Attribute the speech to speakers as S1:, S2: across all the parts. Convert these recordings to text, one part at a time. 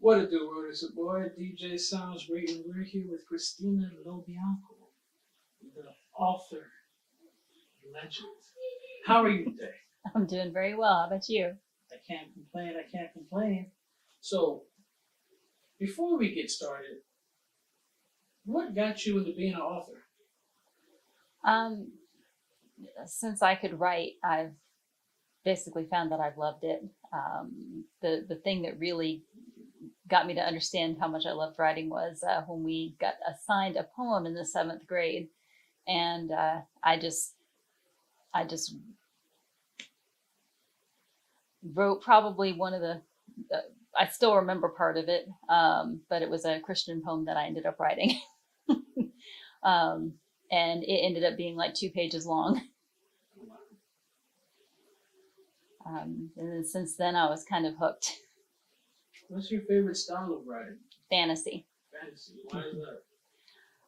S1: What it do, world? It's your boy, DJ Sounds Great, and we're here with Christina LoBianco, the author legend. How are you today?
S2: I'm doing very well. How about you?
S1: I can't complain, I can't complain. So, before we get started, what got you into being an author?
S2: Um, since I could write, I've basically found that I've loved it. The thing that really got me to understand how much I loved writing was when we got assigned a poem in the seventh grade, and I just wrote probably one of the. I still remember part of it, but it was a Christian poem that I ended up writing. um, and it ended up being like 2 pages long. And then since then, I was kind of hooked.
S1: What's your favorite style of writing?
S2: Fantasy.
S1: Fantasy. Why is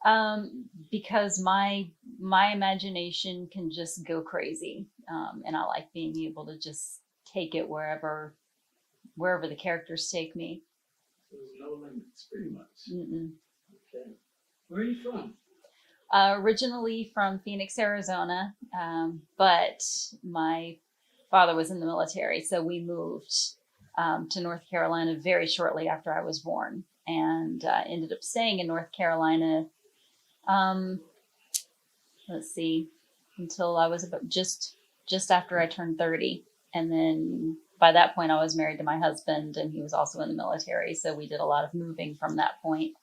S1: that?
S2: Because my imagination can just go crazy, and I like being able to just take it wherever the characters take me.
S1: So there's no limits, pretty much.
S2: Mm-mm.
S1: Okay. Where are you from?
S2: Originally from Phoenix, Arizona, but my father was in the military, so we moved to North Carolina very shortly after I was born, and ended up staying in North Carolina. Let's see, until I was about just after I turned 30, and then by that point I was married to my husband, and he was also in the military, so we did a lot of moving from that point.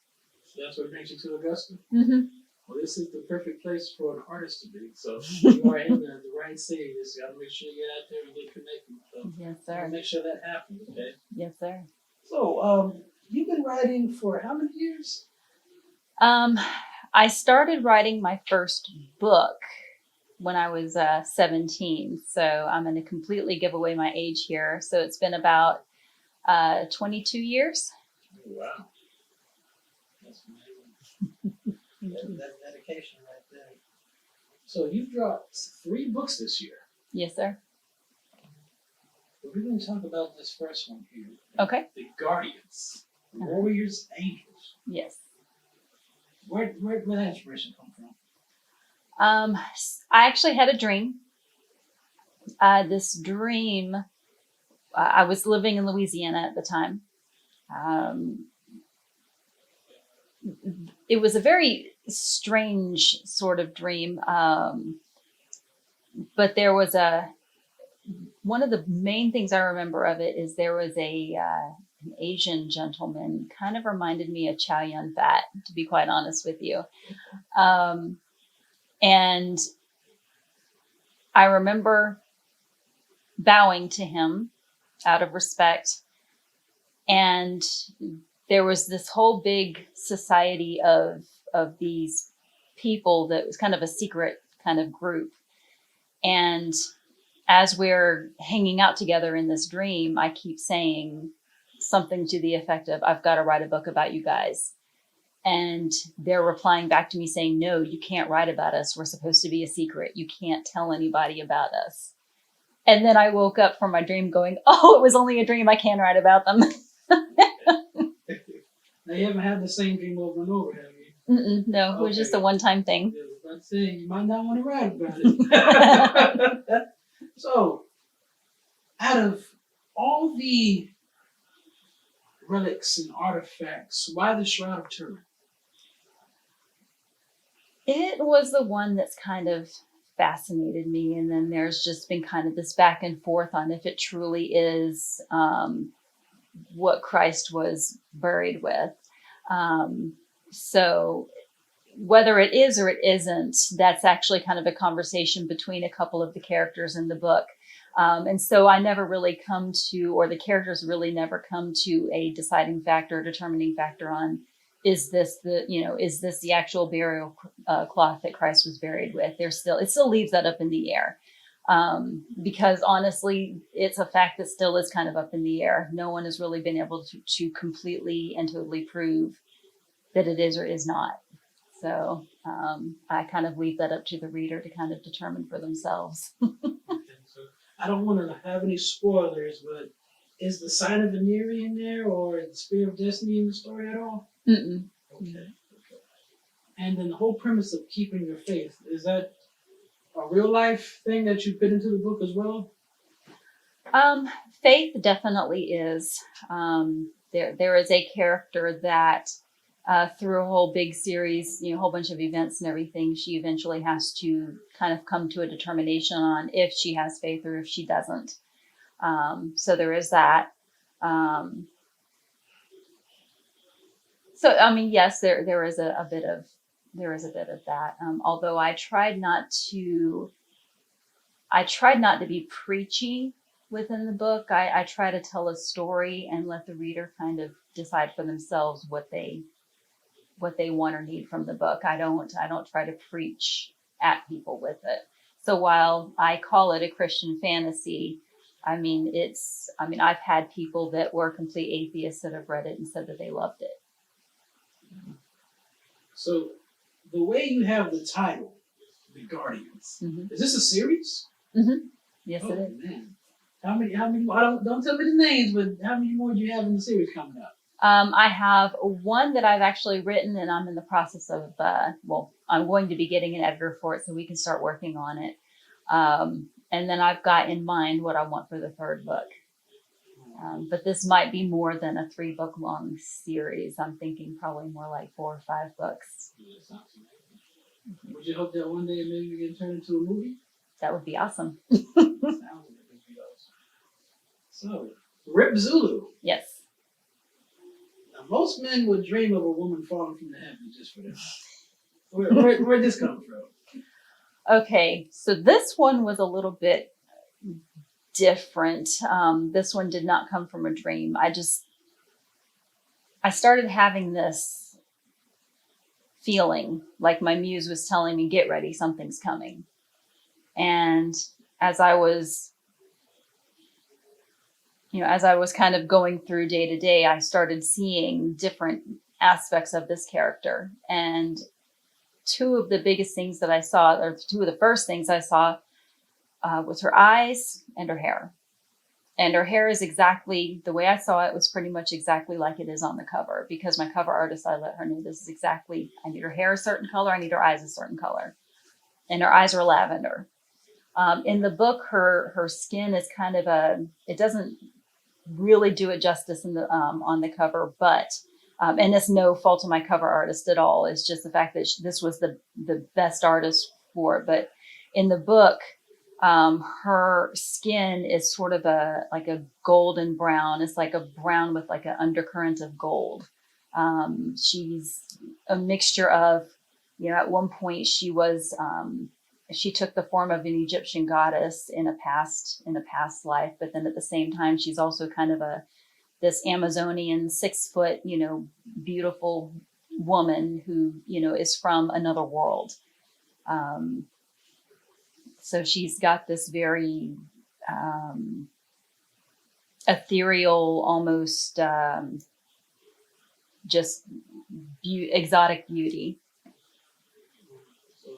S1: So that's what brings you to Augusta?
S2: Mm-hmm.
S1: Well, this is the perfect place for an artist to be. So you are in the right city. You just got to make sure you get out there and get connected. So
S2: Yes, sir.
S1: make sure that happens, okay?
S2: Yes, sir.
S1: So you've been writing for how many years?
S2: I started writing my first book when I was 17. So I'm going to completely give away my age here. So it's been about 22 years.
S1: Wow. That's amazing. That's dedication right there. So you've dropped 3 books this year.
S2: Yes, sir.
S1: But we're going to talk about this first one here.
S2: Okay.
S1: The Guardians. Warriors, Angels.
S2: Yes.
S1: Where did that inspiration come from?
S2: I actually had a dream. This dream, I was living in Louisiana at the time. It was a very strange sort of dream. But there was one of the main things I remember of it is there was an Asian gentleman, kind of reminded me of Chow Yun-fat, to be quite honest with you. And I remember bowing to him out of respect. And there was this whole big society of these people that was kind of a secret kind of group. And as we're hanging out together in this dream, I keep saying something to the effect of, I've got to write a book about you guys. And they're replying back to me saying, no, you can't write about us. We're supposed to be a secret. You can't tell anybody about us. And then I woke up from my dream going, oh, it was only a dream. I can write about them.
S1: Now, you haven't had the same dream over and over, have you?
S2: No, it was just a one-time thing.
S1: Yeah, but saying you might not want to write about it. So, out of all the relics and artifacts, why the Shroud of Turin?
S2: It was the one that's kind of fascinated me. And then there's just been kind of this back and forth on if it truly is what Christ was buried with. So whether it is or it isn't, that's actually kind of a conversation between a couple of the characters in the book. And so I never really come to, or the characters really never come to a deciding factor, determining factor on, is this the actual burial cloth that Christ was buried with? It still leaves that up in the air. Because honestly, it's a fact that still is kind of up in the air. No one has really been able to completely and totally prove that it is or is not. So I kind of leave that up to the reader to kind of determine for themselves.
S1: So I don't want to have any spoilers, but is the sign of Veneering in there or the spirit of destiny in the story at all?
S2: Mm-mm.
S1: Okay. And then the whole premise of keeping your faith, is that a real life thing that you put into the book as well?
S2: Faith definitely is. There is a character that through a whole big series, a whole bunch of events and everything, she eventually has to kind of come to a determination on if she has faith or if she doesn't. So there is that. So I mean, yes, there is a bit of that. Although I tried not to be preachy within the book. I try to tell a story and let the reader kind of decide for themselves what they want or need from the book. I don't try to preach at people with it. So while I call it a Christian fantasy, I've had people that were complete atheists that have read it and said that they loved it.
S1: So the way you have the title, The Guardians, is this a series?
S2: Mm-hmm. Yes,
S1: Oh,
S2: it is.
S1: Man. How many? Don't tell me the names, but how many more do you have in the series coming up?
S2: I have one that I've actually written, and I'm in the process of. I'm going to be getting an editor for it, so we can start working on it. And then I've got in mind what I want for the third book. But this might be more than a 3-book long series. I'm thinking probably more like 4 or 5 books.
S1: Yeah, sounds amazing. Would you hope that one day maybe we can turn into a movie?
S2: That would be awesome.
S1: Sounds like it would be awesome. So, Rip Zulu.
S2: Yes.
S1: Now, most men would dream of a woman falling from the heavens just for them. Where'd this come from?
S2: Okay, so this one was a little bit different. This one did not come from a dream. I started having this feeling like my muse was telling me, get ready, something's coming. And as I was kind of going through day to day, I started seeing different aspects of this character. And two of the first things I saw was her eyes and her hair. And her hair is exactly the way I saw it, was pretty much exactly like it is on the cover, because my cover artist, I let her know this is exactly, I need her hair a certain color, I need her eyes a certain color. And her eyes are lavender. In the book, her skin is kind of it doesn't really do it justice on the cover, but and it's no fault of my cover artist at all. It's just the fact that this was the best artist for it. But in the book, her skin is sort of like a golden brown. It's like a brown with like an undercurrent of gold. She's a mixture of, at one point she was, she took the form of an Egyptian goddess in a past life, but then at the same time, she's also kind of this Amazonian 6-foot, beautiful woman who, is from another world. So she's got this very ethereal, almost just exotic beauty.
S1: So,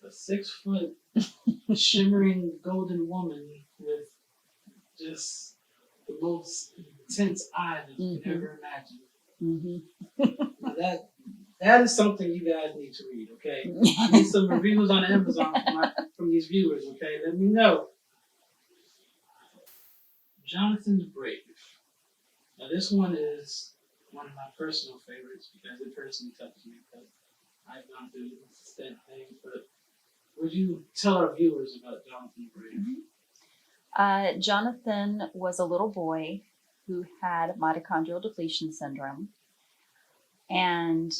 S1: a 6-foot shimmering golden woman with just the most intense eyes that you can ever imagine.
S2: Mm-hmm.
S1: Now that is something you guys need to read, okay? I need some reviews on Amazon from these viewers, okay? Let me know. Jonathan the Brave. Now this one is one of my personal favorites because it personally touches me, because I've gone through that thing. But would you tell our viewers about Jonathan the Brave?
S2: Mm-hmm. Jonathan was a little boy who had mitochondrial depletion syndrome, and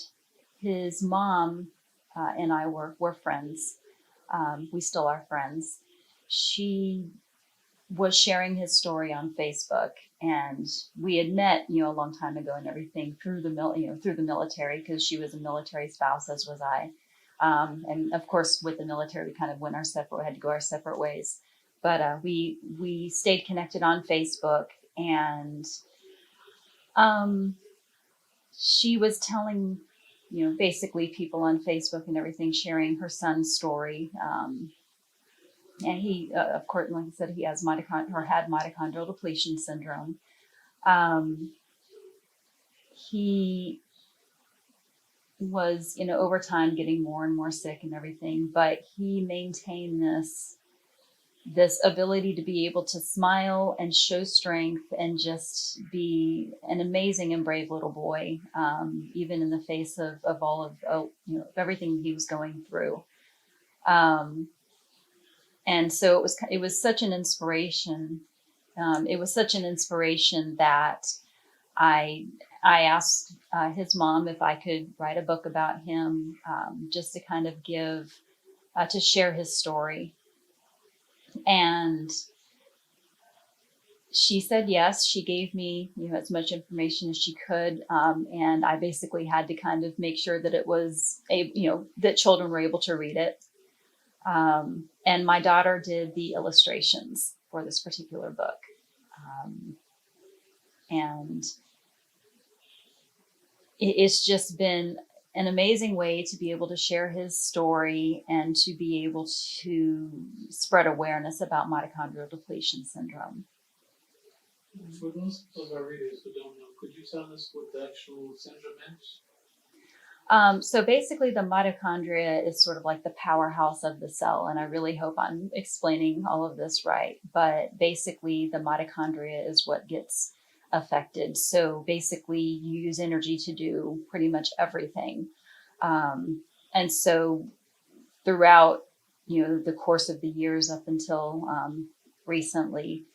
S2: his mom and I were friends. We still are friends. She was sharing his story on Facebook, and we had met, a long time ago and everything through the military, because she was a military spouse, as was I. And of course, with the military, we kind of had to go our separate ways. But we stayed connected on Facebook, and she was telling, basically people on Facebook and everything, sharing her son's story. And he, of course, like I said, he has had mitochondrial depletion syndrome. Um, he was, over time getting more and more sick and everything, but he maintained this ability to be able to smile and show strength and just be an amazing and brave little boy, even in the face of all of everything he was going through. Um, and so it was such an inspiration. It was such an inspiration that I I asked his mom if I could write a book about him, just to kind of to share his story. And she said yes. She gave me, as much information as she could, and I basically had to kind of make sure that it was that children were able to read it. And my daughter did the illustrations for this particular book, and it's just been an amazing way to be able to share his story and to be able to spread awareness about mitochondrial depletion syndrome.
S1: For those of our readers who don't know, could you tell us what the actual syndrome is?
S2: So basically, the mitochondria is sort of like the powerhouse of the cell, and I really hope I'm explaining all of this right. But basically, the mitochondria is what gets affected. So basically, you use energy to do pretty much everything. And so throughout, the course of the years up until recently,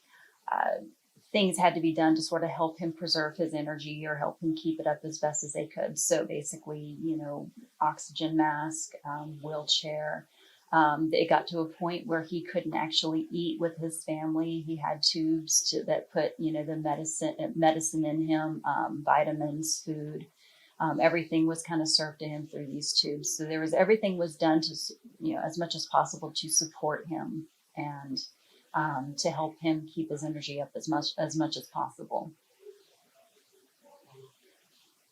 S2: uh, things had to be done to sort of help him preserve his energy or help him keep it up as best as they could. So basically, oxygen mask, wheelchair. It got to a point where he couldn't actually eat with his family. He had tubes that put, the medicine in him, vitamins, food. Everything was kind of served to him through these tubes. So everything was done to, as much as possible to support him and to help him keep his energy up as much as possible.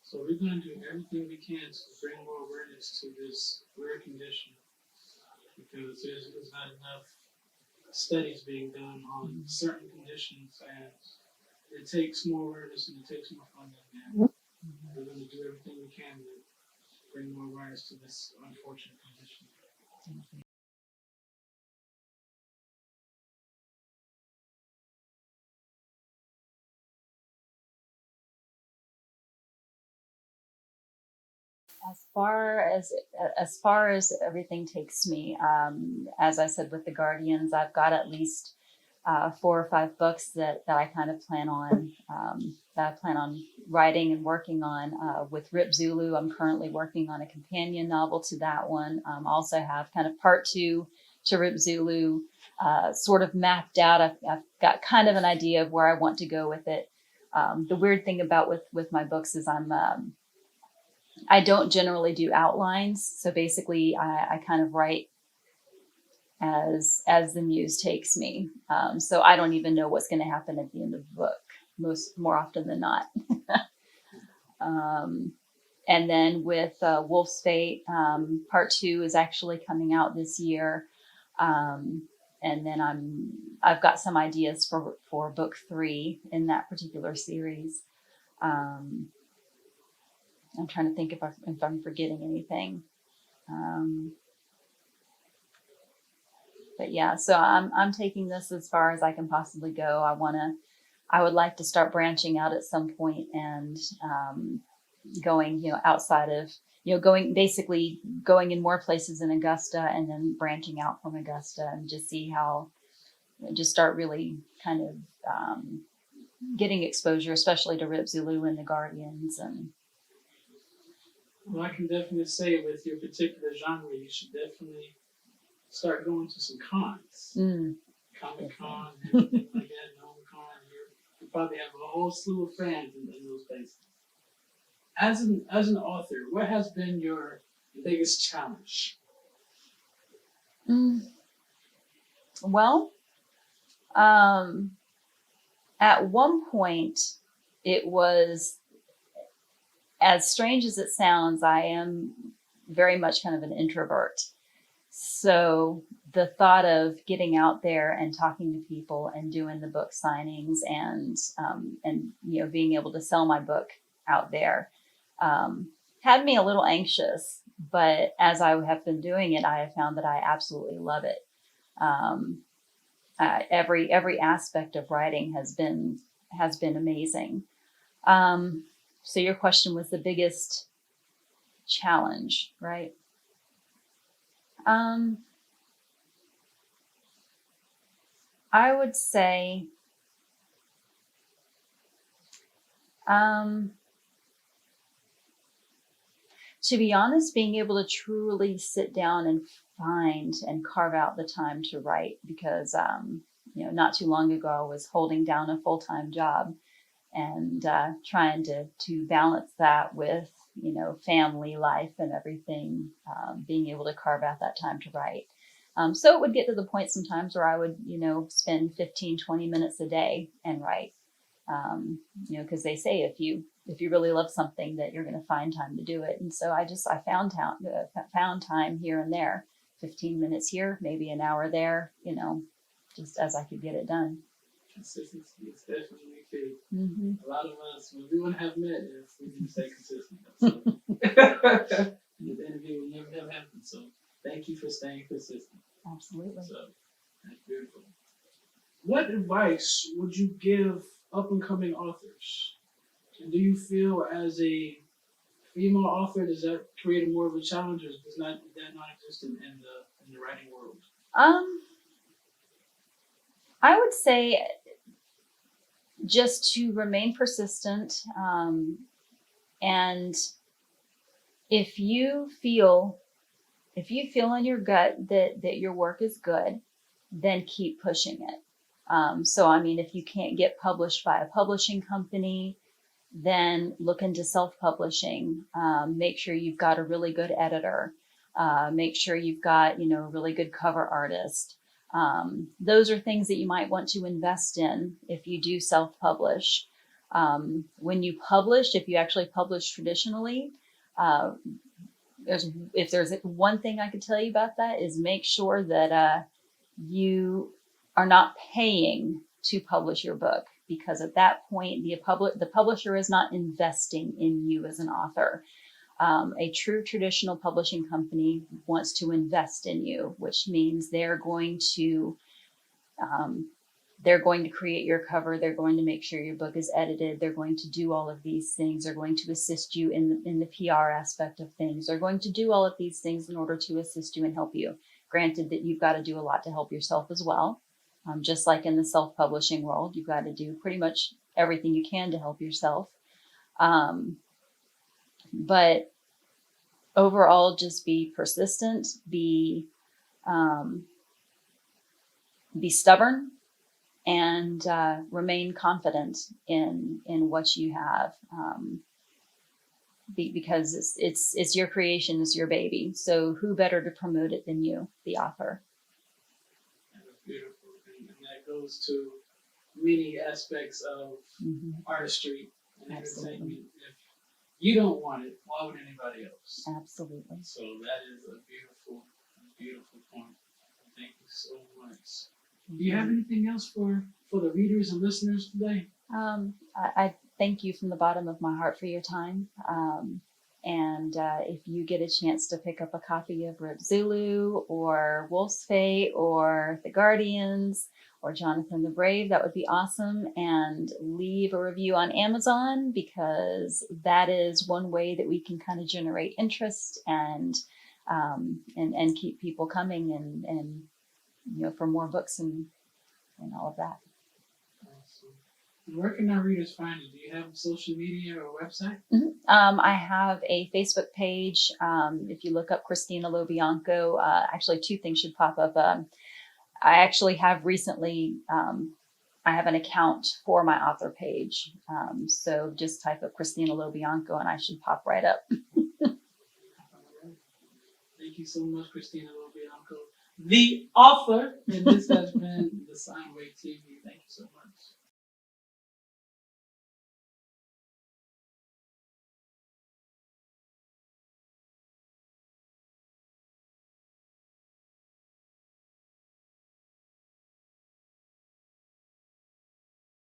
S1: So we're going to do everything we can to bring more awareness to this rare condition, because there's not enough studies being done on certain conditions, and it takes more awareness and it takes more funding. And we're going to do everything we can to bring more awareness to this unfortunate condition.
S2: As far as everything takes me, as I said with the Guardians, I've got at least 4 or 5 books that I kind of plan on writing and working on. With Rip Zulu, I'm currently working on a companion novel to that one. I also have kind of part 2 to Rip Zulu sort of mapped out. I've got kind of an idea of where I want to go with it. The weird thing about with my books is I don't generally do outlines. So basically, I kind of write as the muse takes me. So I don't even know what's going to happen at the end of the book, more often than not. And then with Wolf's Fate, part 2 is actually coming out this year. And then I've got some ideas for book 3 in that particular series. I'm trying to think if I'm forgetting anything. But yeah, so I'm taking this as far as I can possibly go. I would like to start branching out at some point and going, outside of, going in more places in Augusta and then branching out from Augusta and just see how, just start really kind of getting exposure, especially to Rip Zulu and the Guardians. And
S1: well, I can definitely say with your particular genre, you should definitely start going to some cons. Comic Con, everything like that, Con. You probably have a whole slew of fans in those places. As an author, what has been your biggest challenge?
S2: Well, at one point, it was, as strange as it sounds, I am very much kind of an introvert. So the thought of getting out there and talking to people and doing the book signings and being able to sell my book out there had me a little anxious. But as I have been doing it, I have found that I absolutely love it. Um, every aspect of writing has been amazing. Um, so your question was the biggest challenge, right? Um, I would say, um, to be honest, being able to truly sit down and find and carve out the time to write, because not too long ago I was holding down a full-time job and trying to balance that with family life and everything, being able to carve out that time to write. So it would get to the point sometimes where I would spend 15-20 minutes a day and write. Because they say if you really love something, that you're going to find time to do it. And so I found time here and there, 15 minutes here, maybe an hour there, just as I could get it done.
S1: Consistency is definitely key.
S2: Mm-hmm.
S1: A lot of us, when we wouldn't have met, if we need to stay consistent. So, the interview would never have happened. So thank you for staying consistent.
S2: Absolutely.
S1: So that's beautiful. What advice would you give up and coming authors? And do you feel as a female author, does that create more of a challenge, or does that not exist in the writing world?
S2: I would say just to remain persistent, and if you feel in your gut that your work is good, then keep pushing it. So I mean, if you can't get published by a publishing company, then look into self-publishing. Make sure you've got a really good editor. Make sure you've got a really good cover artist. Those are things that you might want to invest in if you do self-publish. When you publish, if you actually publish traditionally, uh, if there's one thing I could tell you about that, is make sure that you are not paying to publish your book, because at that point the publisher is not investing in you as an author. A true traditional publishing company wants to invest in you, which means they're going to create your cover. They're going to make sure your book is edited. They're going to do all of these things. They're going to assist you in the PR aspect of things. They're going to do all of these things in order to assist you and help you. Granted that you've got to do a lot to help yourself as well. Just like in the self-publishing world, you've got to do pretty much everything you can to help yourself. But overall, just be persistent, be stubborn, and remain confident in what you have, because it's your creation, it's your baby. So who better to promote it than you, the author?
S1: That's beautiful, and that goes to many aspects of artistry and entertainment. If you don't want it, why would anybody else?
S2: Absolutely.
S1: So that is a beautiful point. Thank you so much. Do you have anything else for the readers and listeners today?
S2: I thank you from the bottom of my heart for your time. And if you get a chance to pick up a copy of Rip Zulu or Wolf's Fate or The Guardians or Jonathan the Brave, that would be awesome. And leave a review on Amazon, because that is one way that we can kind of generate interest and keep people coming and for more books and all of that.
S1: Awesome. And where can our readers find you? Do you have social media or website?
S2: I have a Facebook page. If you look up Christina LoBianco, actually two things should pop up. I actually have recently, I have an account for my author page. So just type up Christina LoBianco and I should pop right up.
S1: Thank you so much, Christina LoBianco, the author. And this has been the Sinewave TV. Thank you so much.